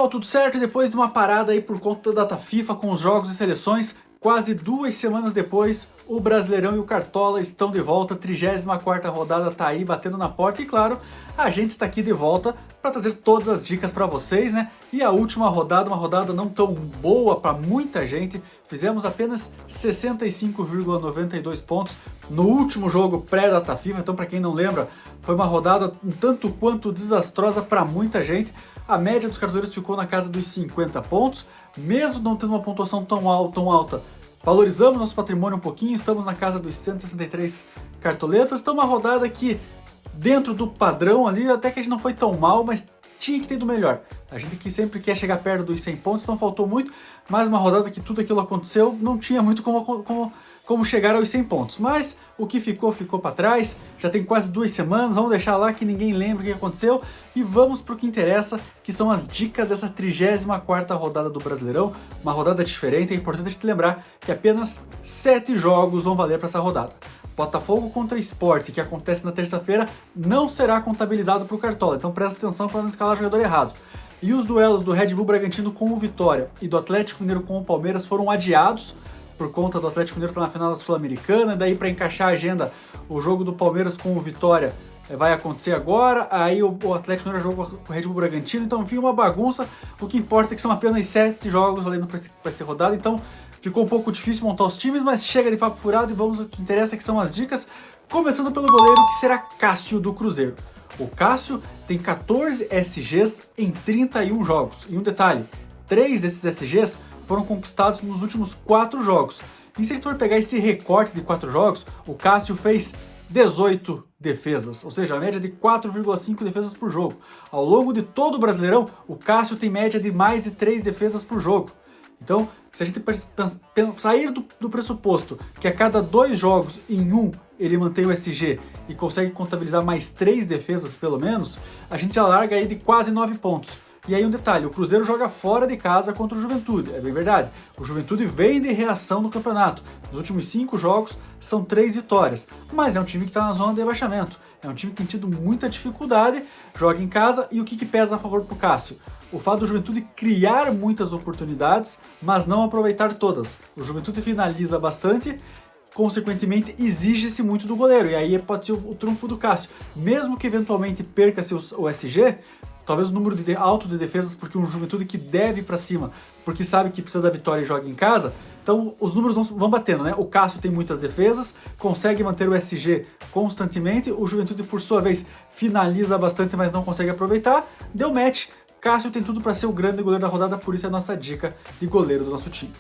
pessoal, tudo certo? E depois de uma parada aí por conta da data FIFA com os jogos e seleções, quase 2 semanas depois, o Brasileirão e o Cartola estão de volta, 34ª rodada tá aí batendo na porta e claro, a gente está aqui de volta para trazer todas as dicas para vocês, né? E a última rodada, uma rodada não tão boa para muita gente, fizemos apenas 65,92 pontos no último jogo pré-data FIFA, então para quem não lembra, foi uma rodada um tanto quanto desastrosa para muita gente. A média dos cartoleiros ficou na casa dos 50 pontos, mesmo não tendo uma pontuação tão alta, valorizamos nosso patrimônio um pouquinho, estamos na casa dos 163 cartoletas, então uma rodada que dentro do padrão ali, até que a gente não foi tão mal, mas tinha que ter ido melhor. A gente que sempre quer chegar perto dos 100 pontos, então faltou muito, mas uma rodada que tudo aquilo aconteceu, não tinha muito como chegar aos 100 pontos. Mas o que ficou para trás, já tem quase 2 semanas, vamos deixar lá que ninguém lembra o que aconteceu e vamos para o que interessa, que são as dicas dessa 34ª rodada do Brasileirão, uma rodada diferente, é importante a gente lembrar que apenas 7 jogos vão valer para essa rodada. Botafogo contra Sport, que acontece na terça-feira, não será contabilizado para o Cartola, então presta atenção para não escalar o jogador errado. E os duelos do Red Bull Bragantino com o Vitória e do Atlético Mineiro com o Palmeiras foram adiados por conta do Atlético Mineiro estar na final da Sul-Americana, daí para encaixar a agenda, o jogo do Palmeiras com o Vitória vai acontecer agora, aí o Atlético Mineiro joga com o Red Bull Bragantino, então enfim, uma bagunça, o que importa é que são apenas 7 jogos valendo para ser rodada, então ficou um pouco difícil montar os times, mas chega de papo furado e vamos ao que interessa, que são as dicas, começando pelo goleiro, que será Cássio do Cruzeiro. O Cássio tem 14 SGs em 31 jogos, e um detalhe, 3 desses SGs foram conquistados nos últimos 4 jogos. E se a gente for pegar esse recorte de 4 jogos, o Cássio fez 18 defesas, ou seja, a média de 4,5 defesas por jogo. Ao longo de todo o Brasileirão, o Cássio tem média de mais de 3 defesas por jogo. Então, se a gente sair do pressuposto que a cada 2 jogos em um ele mantém o SG e consegue contabilizar mais 3 defesas pelo menos, a gente já larga aí de quase 9 pontos. E aí um detalhe, o Cruzeiro joga fora de casa contra o Juventude, é bem verdade. O Juventude vem de reação no campeonato. Nos últimos 5 jogos são 3 vitórias, mas é um time que está na zona de rebaixamento. É um time que tem tido muita dificuldade, joga em casa e o que pesa a favor pro Cássio? O fato do Juventude criar muitas oportunidades, mas não aproveitar todas. O Juventude finaliza bastante, consequentemente exige-se muito do goleiro, e aí pode ser o trunfo do Cássio. Mesmo que eventualmente perca-se o SG, talvez o número alto de defesas, porque um Juventude que deve para cima, porque sabe que precisa da vitória e joga em casa, então os números vão batendo, né? O Cássio tem muitas defesas, consegue manter o SG constantemente, o Juventude por sua vez finaliza bastante, mas não consegue aproveitar, deu match, Cássio tem tudo para ser o grande goleiro da rodada, por isso é a nossa dica de goleiro do nosso time.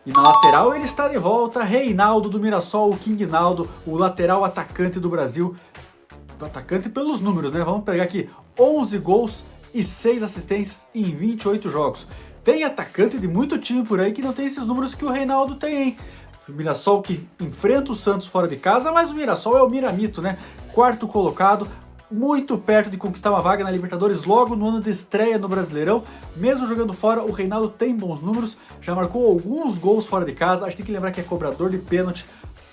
E na lateral ele está de volta, Reinaldo do Mirassol, o King Naldo, o lateral atacante do Brasil, atacante pelos números, né? Vamos pegar aqui 11 gols e 6 assistências em 28 jogos. Tem atacante de muito time por aí que não tem esses números que o Reinaldo tem, hein? O Mirassol que enfrenta o Santos fora de casa, mas o Mirassol é o Miramito, né? 4º colocado, muito perto de conquistar uma vaga na Libertadores logo no ano de estreia no Brasileirão. Mesmo jogando fora, o Reinaldo tem bons números, já marcou alguns gols fora de casa. A gente tem que lembrar que é cobrador de pênalti,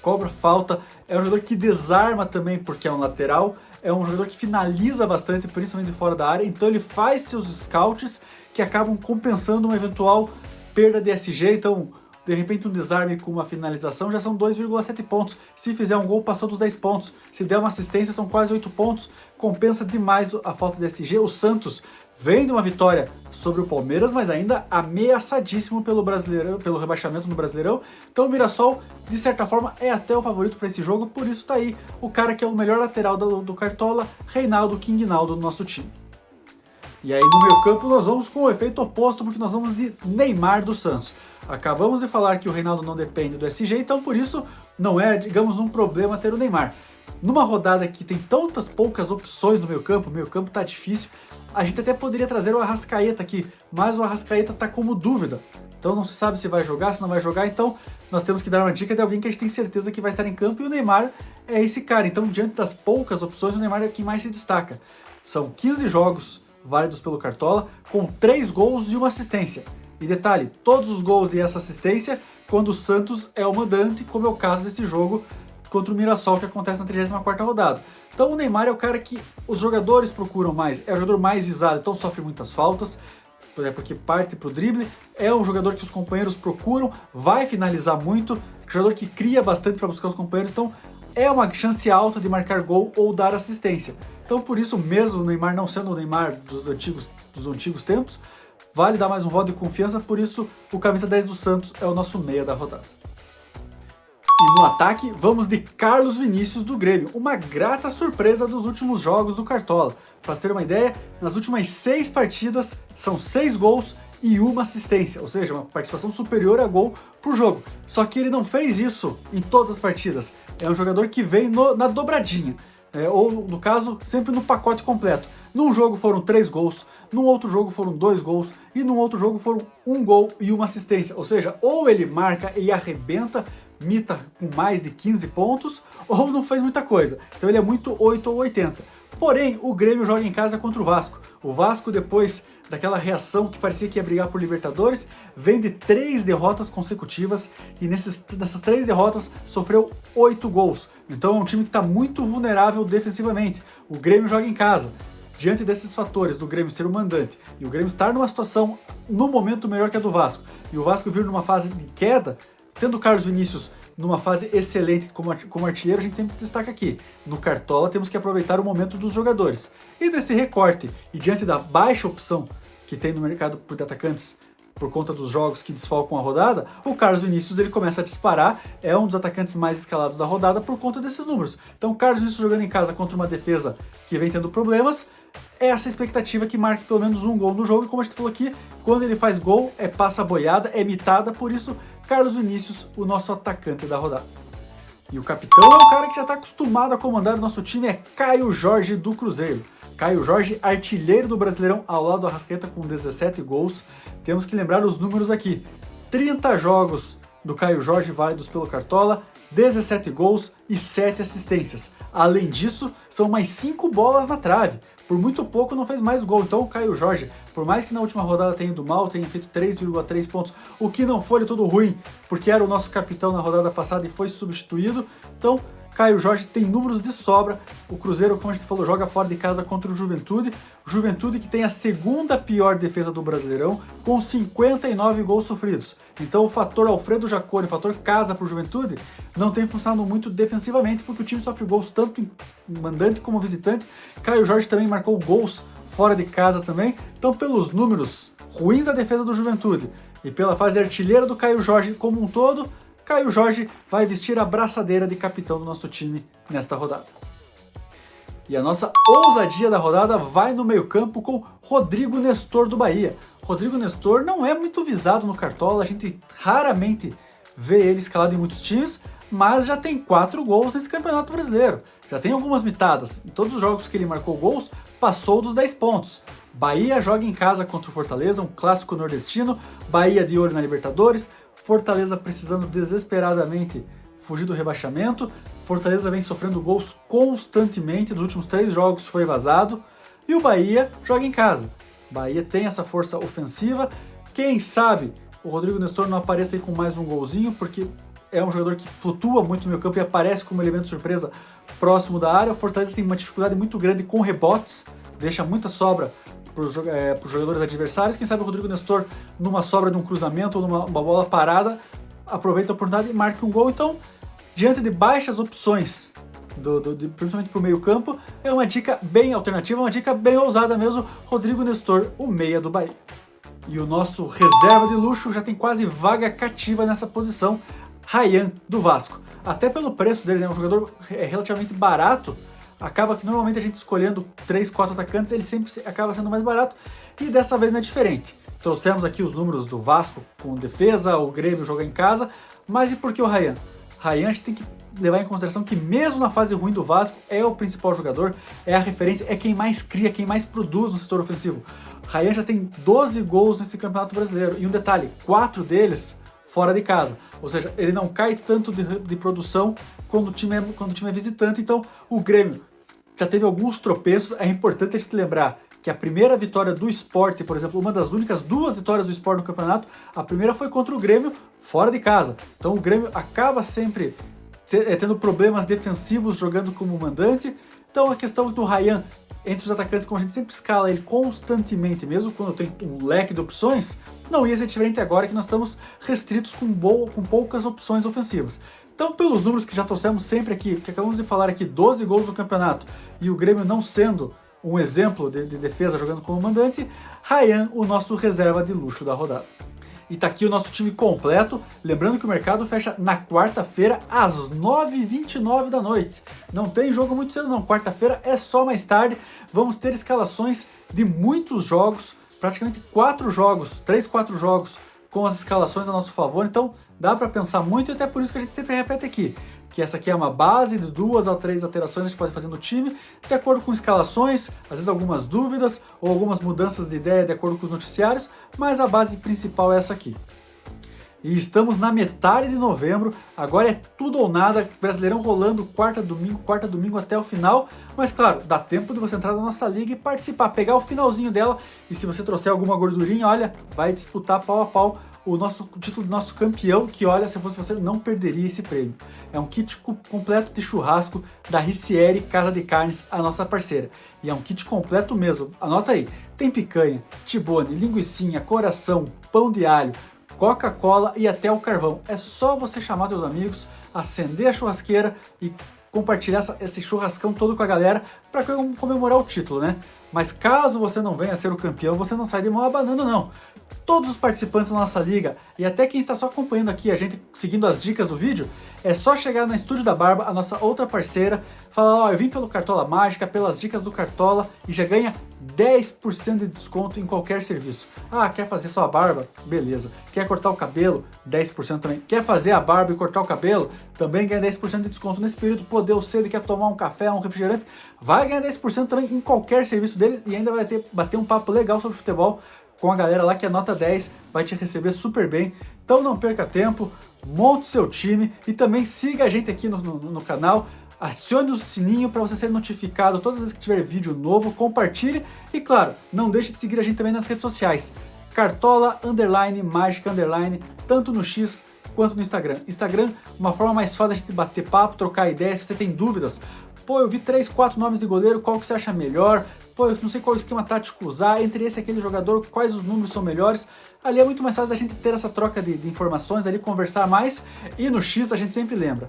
cobra falta, é um jogador que desarma também porque é um lateral, é um jogador que finaliza bastante, principalmente fora da área, então ele faz seus scouts que acabam compensando uma eventual perda de SG, então de repente um desarme com uma finalização já são 2,7 pontos, se fizer um gol passou dos 10 pontos, se der uma assistência são quase 8 pontos, compensa demais a falta de SG. O Santos vem de uma vitória sobre o Palmeiras, mas ainda ameaçadíssimo pelo Brasileirão, pelo rebaixamento no Brasileirão. Então o Mirassol, de certa forma, é até o favorito para esse jogo, por isso tá aí o cara que é o melhor lateral do Cartola, Reinaldo King Naldo do nosso time. E aí no meio campo nós vamos com o efeito oposto, porque nós vamos de Neymar do Santos. Acabamos de falar que o Reinaldo não depende do SG, então por isso não é, digamos, um problema ter o Neymar. Numa rodada que tem tantas poucas opções no meio campo tá difícil, a gente até poderia trazer o Arrascaeta aqui, mas o Arrascaeta tá como dúvida. Então não se sabe se vai jogar, se não vai jogar, então nós temos que dar uma dica de alguém que a gente tem certeza que vai estar em campo, e o Neymar é esse cara. Então, diante das poucas opções, o Neymar é quem mais se destaca. São 15 jogos válidos pelo Cartola, com 3 gols e 1 assistência. E detalhe, todos os gols e essa assistência quando o Santos é o mandante, como é o caso desse jogo contra o Mirassol, que acontece na 34ª rodada. Então o Neymar é o cara que os jogadores procuram mais, é o jogador mais visado, então sofre muitas faltas, porque parte pro drible, é um jogador que os companheiros procuram, vai finalizar muito, jogador que cria bastante para buscar os companheiros, então é uma chance alta de marcar gol ou dar assistência. Então por isso mesmo o Neymar não sendo o Neymar dos antigos tempos, vale dar mais um voto de confiança, por isso o camisa 10 do Santos é o nosso meia da rodada. E no ataque, vamos de Carlos Vinícius do Grêmio, uma grata surpresa dos últimos jogos do Cartola. Para ter uma ideia, nas últimas 6 partidas são 6 gols e 1 assistência, ou seja, uma participação superior a gol por jogo. Só que ele não fez isso em todas as partidas, é um jogador que vem na dobradinha, ou no caso, sempre no pacote completo. Num jogo foram 3 gols, num outro jogo foram 2 gols e num outro jogo foram 1 gol e 1 assistência, ou seja, ou ele marca e arrebenta, mita com mais de 15 pontos, ou não fez muita coisa. Então ele é muito 8 ou 80. Porém, o Grêmio joga em casa contra o Vasco. O Vasco, depois daquela reação que parecia que ia brigar por Libertadores, vem de 3 derrotas consecutivas e nessas 3 derrotas sofreu 8 gols. Então é um time que está muito vulnerável defensivamente. O Grêmio joga em casa. Diante desses fatores do Grêmio ser o mandante e o Grêmio estar numa situação no momento melhor que a do Vasco, e o Vasco vir numa fase de queda, tendo o Carlos Vinícius numa fase excelente como artilheiro, a gente sempre destaca aqui. No Cartola temos que aproveitar o momento dos jogadores. E nesse recorte, e diante da baixa opção que tem no mercado por atacantes por conta dos jogos que desfalcam a rodada, o Carlos Vinícius ele começa a disparar, é um dos atacantes mais escalados da rodada por conta desses números. Então o Carlos Vinícius jogando em casa contra uma defesa que vem tendo problemas, é essa expectativa que marque pelo menos 1 gol no jogo, e como a gente falou aqui, quando ele faz gol, passa boiada, é mitada, por isso Carlos Vinícius, o nosso atacante da rodada. E o capitão é um cara que já está acostumado a comandar o nosso time, é Caio Jorge do Cruzeiro. Caio Jorge, artilheiro do Brasileirão ao lado do Arrascaeta com 17 gols. Temos que lembrar os números aqui. 30 jogos do Caio Jorge válidos pelo Cartola, 17 gols e 7 assistências. Além disso, são mais 5 bolas na trave. Por muito pouco não fez mais gol. Então o Caio Jorge, por mais que na última rodada tenha ido mal, tenha feito 3,3 pontos, o que não foi de todo ruim, porque era o nosso capitão na rodada passada e foi substituído. Então Caio Jorge tem números de sobra. O Cruzeiro, como a gente falou, joga fora de casa contra o Juventude. Juventude que tem a segunda pior defesa do Brasileirão, com 59 gols sofridos. Então o fator Alfredo Jaconi, o fator casa para o Juventude, não tem funcionado muito defensivamente, porque o time sofre gols tanto em mandante como visitante. Caio Jorge também marcou gols fora de casa também. Então pelos números ruins da defesa do Juventude e pela fase artilheira do Caio Jorge como um todo, Caio Jorge vai vestir a braçadeira de capitão do nosso time nesta rodada. E a nossa ousadia da rodada vai no meio-campo com Rodrigo Nestor do Bahia. Rodrigo Nestor não é muito visado no Cartola, a gente raramente vê ele escalado em muitos times, mas já tem 4 gols nesse Campeonato Brasileiro. Já tem algumas mitadas. Em todos os jogos que ele marcou gols, passou dos 10 pontos. Bahia joga em casa contra o Fortaleza, um clássico nordestino. Bahia de olho na Libertadores. Fortaleza precisando desesperadamente fugir do rebaixamento. Fortaleza vem sofrendo gols constantemente, nos últimos 3 jogos foi vazado. E o Bahia joga em casa. Bahia tem essa força ofensiva. Quem sabe o Rodrigo Nestor não apareça aí com mais um golzinho, porque é um jogador que flutua muito no meio campo e aparece como elemento surpresa próximo da área. O Fortaleza tem uma dificuldade muito grande com rebotes, deixa muita sobra para os jogadores adversários. Quem sabe o Rodrigo Nestor, numa sobra de um cruzamento ou numa bola parada, aproveita a oportunidade e marca um gol. Então, diante de baixas opções, principalmente para o meio campo, é uma dica bem alternativa, uma dica bem ousada mesmo, Rodrigo Nestor, o meia do Bahia. E o nosso reserva de luxo já tem quase vaga cativa nessa posição, Ryan, do Vasco. Até pelo preço dele, né? Um jogador relativamente barato, acaba que normalmente a gente escolhendo 3, 4 atacantes, ele sempre acaba sendo mais barato, e dessa vez não é diferente. Trouxemos aqui os números do Vasco com defesa, o Grêmio joga em casa, mas e por que o Ryan? Ryan a gente tem que levar em consideração que mesmo na fase ruim do Vasco, é o principal jogador, é a referência, é quem mais cria, quem mais produz no setor ofensivo. Ryan já tem 12 gols nesse Campeonato Brasileiro, e um detalhe, 4 deles fora de casa. Ou seja, ele não cai tanto de produção quando o time é visitante. Então o Grêmio já teve alguns tropeços. É importante a gente lembrar que a primeira vitória do Sport, por exemplo, uma das únicas 2 vitórias do Sport no campeonato, a primeira foi contra o Grêmio fora de casa. Então o Grêmio acaba sempre tendo problemas defensivos jogando como mandante. Então a questão do Ryan, entre os atacantes, como a gente sempre escala ele constantemente, mesmo quando tem um leque de opções, não ia ser diferente agora que nós estamos restritos com poucas opções ofensivas. Então, pelos números que já trouxemos sempre aqui, que acabamos de falar aqui, 12 gols no campeonato, e o Grêmio não sendo um exemplo de defesa jogando como mandante, Ryan, o nosso reserva de luxo da rodada. E tá aqui o nosso time completo, lembrando que o mercado fecha na quarta-feira às 9h29 da noite. Não tem jogo muito cedo não, quarta-feira é só mais tarde. Vamos ter escalações de muitos jogos, praticamente 3, 4 jogos com as escalações a nosso favor, então dá para pensar muito e até por isso que a gente sempre repete aqui, que essa aqui é uma base de 2 a 3 alterações que a gente pode fazer no time, de acordo com escalações, às vezes algumas dúvidas ou algumas mudanças de ideia de acordo com os noticiários, mas a base principal é essa aqui. E estamos na metade de novembro, agora é tudo ou nada, Brasileirão rolando quarta domingo até o final, mas claro, dá tempo de você entrar na nossa liga e participar, pegar o finalzinho dela, e se você trouxer alguma gordurinha, olha, vai disputar pau a pau o título do nosso campeão, que olha, se fosse você não perderia esse prêmio. É um kit completo de churrasco da Ricieri Casa de Carnes, a nossa parceira. E é um kit completo mesmo, anota aí, tem picanha, tibone, linguicinha, coração, pão de alho, Coca-Cola e até o carvão. É só você chamar seus amigos, acender a churrasqueira e compartilhar esse churrascão todo com a galera para comemorar o título, né? Mas caso você não venha a ser o campeão, você não sai de mão abanando não. Todos os participantes da nossa liga e até quem está só acompanhando aqui a gente, seguindo as dicas do vídeo, é só chegar na Estúdio da Barba, a nossa outra parceira, falar, ó, eu vim pelo Cartola Mágica, pelas dicas do Cartola e já ganha 10% de desconto em qualquer serviço. Ah, quer fazer só a barba? Beleza. Quer cortar o cabelo? 10% também. Quer fazer a barba e cortar o cabelo? Também ganha 10% de desconto. Nesse período, poder cedo, quer tomar um café, um refrigerante? Vai ganhar 10% também em qualquer serviço dele e ainda vai bater um papo legal sobre futebol com a galera lá que é nota 10, vai te receber super bem. Então não perca tempo, monte seu time e também siga a gente aqui no canal, acione o sininho para você ser notificado todas as vezes que tiver vídeo novo, compartilhe e claro, não deixe de seguir a gente também nas redes sociais, Cartola _Mágica _, tanto no X quanto no Instagram. Instagram, uma forma mais fácil de a gente bater papo, trocar ideias, se você tem dúvidas. Pô, eu vi 3, 4 nomes de goleiro, qual que você acha melhor? Pô, eu não sei qual esquema tático usar, entre esse e aquele jogador, quais os números são melhores. Ali é muito mais fácil a gente ter essa troca de informações, ali conversar mais. E no X a gente sempre lembra,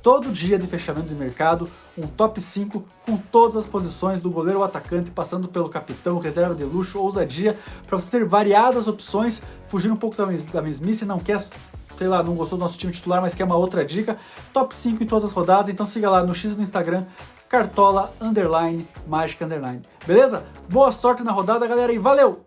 todo dia de fechamento de mercado, um top 5 com todas as posições do goleiro ao atacante, passando pelo capitão, reserva de luxo, ousadia, para você ter variadas opções, fugir um pouco da mesmice, não quer, sei lá, não gostou do nosso time titular, mas quer uma outra dica, top 5 em todas as rodadas, então siga lá no X no Instagram, Cartola _Mágica _. Beleza? Boa sorte na rodada, galera, e valeu!